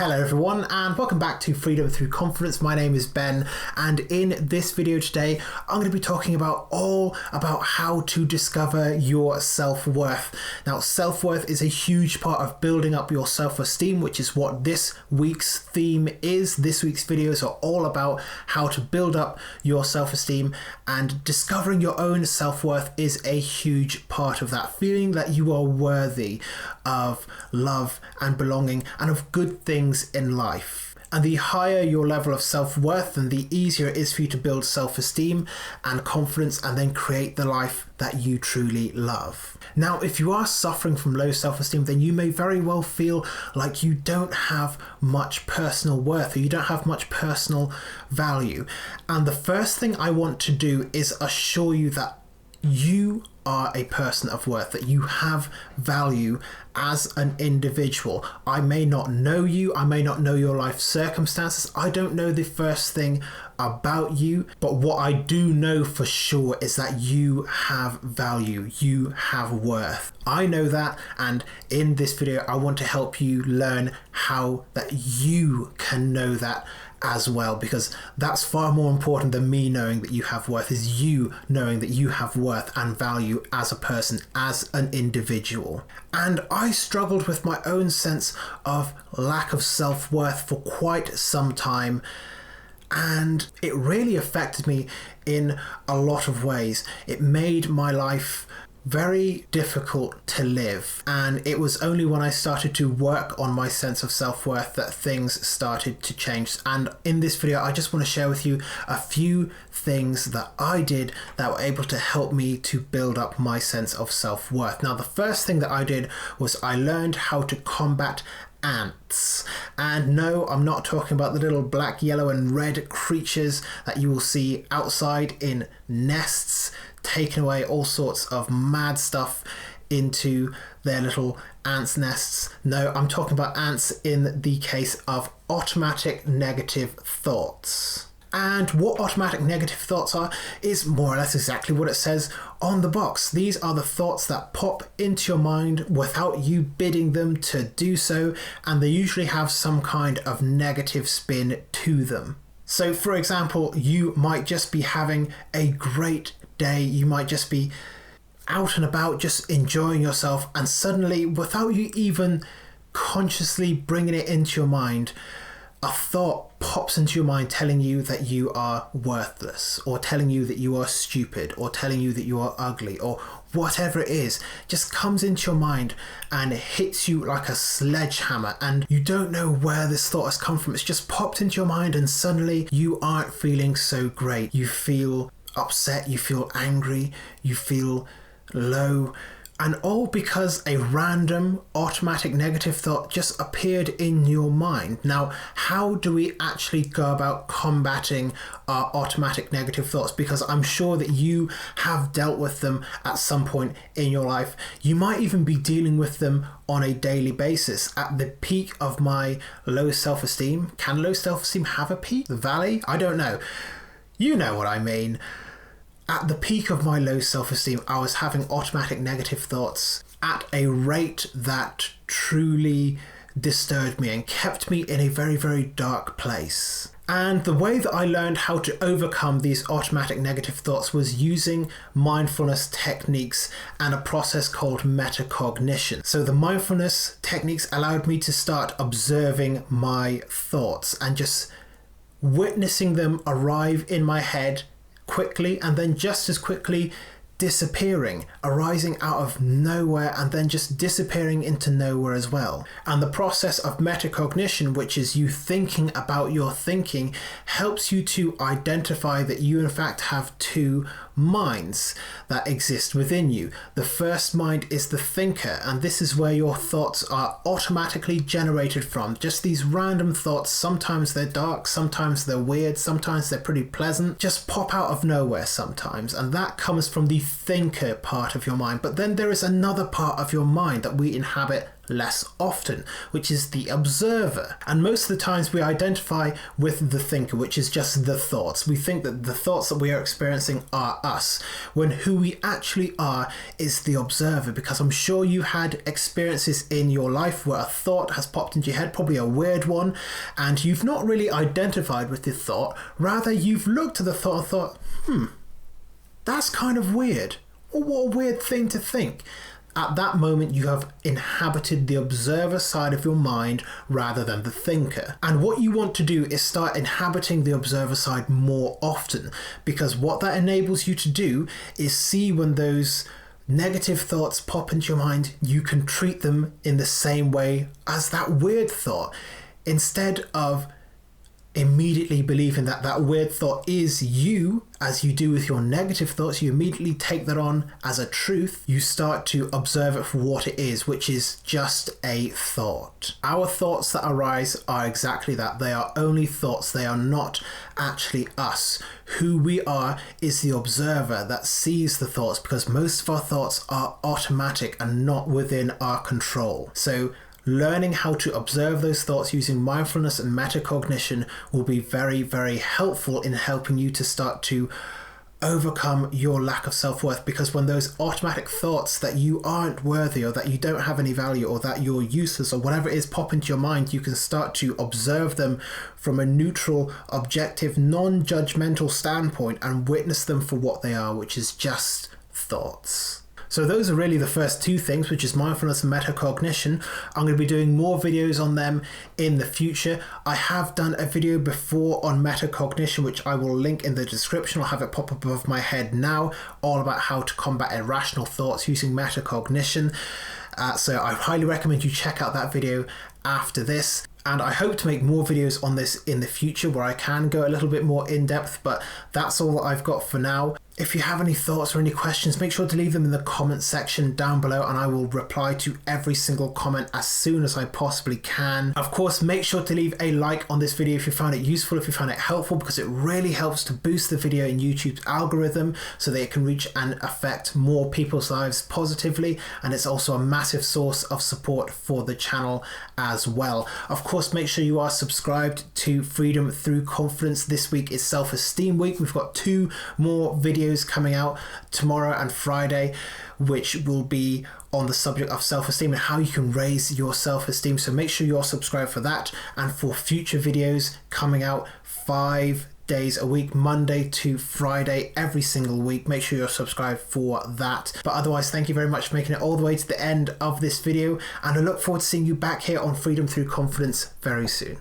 Hello everyone and welcome back to Freedom Through Confidence. My name is Ben, and in this video today I'm going to be talking about how to discover your self-worth. Now, self-worth is a huge part of building up your self-esteem, which is what this week's theme is. This week's videos are all about how to build up your self-esteem, and discovering your own self-worth is a huge part of that. Feeling that you are worthy of love and belonging and of good things in life. And the higher your level of self-worth, then the easier it is for you to build self-esteem and confidence and then create the life that you truly love. Now, if you are suffering from low self-esteem, then you may very well feel like you don't have much personal worth, or you don't have much personal value. And the first thing I want to do is assure you that you are a person of worth, that you have value as an individual. I may not know you, I may not know your life circumstances, I don't know the first thing about you, but what I do know for sure is that you have value, you have worth. I know that, and in this video I want to help you learn how that you can know that as well, because that's far more important than me knowing that you have worth, is you knowing that you have worth and value as a person, as an individual. And I struggled with my own sense of lack of self-worth for quite some time, and it really affected me in a lot of ways. It made my life very difficult to live, and it was only when I started to work on my sense of self-worth that things started to change. And in this video I just want to share with you a few things that I did that were able to help me to build up my sense of self-worth. Now, the first thing that I did was I learned how to combat ants. And no, I'm not talking about the little black, yellow and red creatures that you will see outside in nests, taking away all sorts of mad stuff into their little ants' nests. No, I'm talking about ants in the case of automatic negative thoughts. And what automatic negative thoughts are is more or less exactly what it says on the box. These are the thoughts that pop into your mind without you bidding them to do so, and they usually have some kind of negative spin to them. So for example, you might just be having a great day, you might just be out and about just enjoying yourself, and suddenly, without you even consciously bringing it into your mind, a thought pops into your mind telling you that you are worthless, or telling you that you are stupid, or telling you that you are ugly, or whatever it is, just comes into your mind and it hits you like a sledgehammer, and you don't know where this thought has come from. It's just popped into your mind, and suddenly you aren't feeling so great. You feel upset, you feel angry, you feel low, and all because a random automatic negative thought just appeared in your mind. Now, how do we actually go about combating our automatic negative thoughts? Because I'm sure that you have dealt with them at some point in your life. You might even be dealing with them on a daily basis. At the peak of my low self-esteem, can low self-esteem have a peak? The valley? I don't know. You know what I mean. At the peak of my low self-esteem, I was having automatic negative thoughts at a rate that truly disturbed me and kept me in a very, very dark place. And the way that I learned how to overcome these automatic negative thoughts was using mindfulness techniques and a process called metacognition. So the mindfulness techniques allowed me to start observing my thoughts and just witnessing them arrive in my head quickly, and then just as quickly disappearing, arising out of nowhere and then just disappearing into nowhere as well. And the process of metacognition, which is you thinking about your thinking, helps you to identify that you in fact have two minds that exist within you. The first mind is the thinker, and this is where your thoughts are automatically generated from. Just these random thoughts, sometimes they're dark, sometimes they're weird, sometimes they're pretty pleasant, just pop out of nowhere sometimes, and that comes from the thinker part of your mind. But then there is another part of your mind that we inhabit less often, which is the observer. And most of the times we identify with the thinker, which is just the thoughts. We think that the thoughts that we are experiencing are us, when who we actually are is the observer. Because I'm sure you had experiences in your life where a thought has popped into your head, probably a weird one, and you've not really identified with the thought. Rather, you've looked at the thought and thought, that's kind of weird. Or what a weird thing to think. At that moment, you have inhabited the observer side of your mind rather than the thinker. And what you want to do is start inhabiting the observer side more often, because what that enables you to do is see when those negative thoughts pop into your mind, you can treat them in the same way as that weird thought. Instead of immediately believing that that weird thought is you, as you do with your negative thoughts, you immediately take that on as a truth. You start to observe it for what it is, which is just a thought. Our thoughts that arise are exactly that. They are only thoughts. They are not actually us. Who we are is the observer that sees the thoughts, because most of our thoughts are automatic and not within our control. So learning how to observe those thoughts using mindfulness and metacognition will be very, very helpful in helping you to start to overcome your lack of self-worth. Because when those automatic thoughts that you aren't worthy, or that you don't have any value, or that you're useless, or whatever it is pop into your mind, you can start to observe them from a neutral, objective, non-judgmental standpoint and witness them for what they are, which is just thoughts. So those are really the first two things, which is mindfulness and metacognition. I'm going to be doing more videos on them in the future. I have done a video before on metacognition, which I will link in the description. I'll have it pop up above my head now, all about how to combat irrational thoughts using metacognition. So I highly recommend you check out that video after this. And I hope to make more videos on this in the future where I can go a little bit more in depth, but that's all that I've got for now. If you have any thoughts or any questions, make sure to leave them in the comment section down below, and I will reply to every single comment as soon as I possibly can. Of course, make sure to leave a like on this video if you found it useful, if you found it helpful, because it really helps to boost the video in YouTube's algorithm so that it can reach and affect more people's lives positively. And it's also a massive source of support for the channel as well. Of course, make sure you are subscribed to Freedom Through Confidence. This week is Self-Esteem Week. We've got 2 more videos coming out tomorrow and Friday, which will be on the subject of self-esteem and how you can raise your self-esteem. So make sure you're subscribed for that, and for future videos coming out 5 days a week, Monday to Friday, every single week. Make sure you're subscribed for that. But otherwise, thank you very much for making it all the way to the end of this video, and I look forward to seeing you back here on Freedom Through Confidence very soon.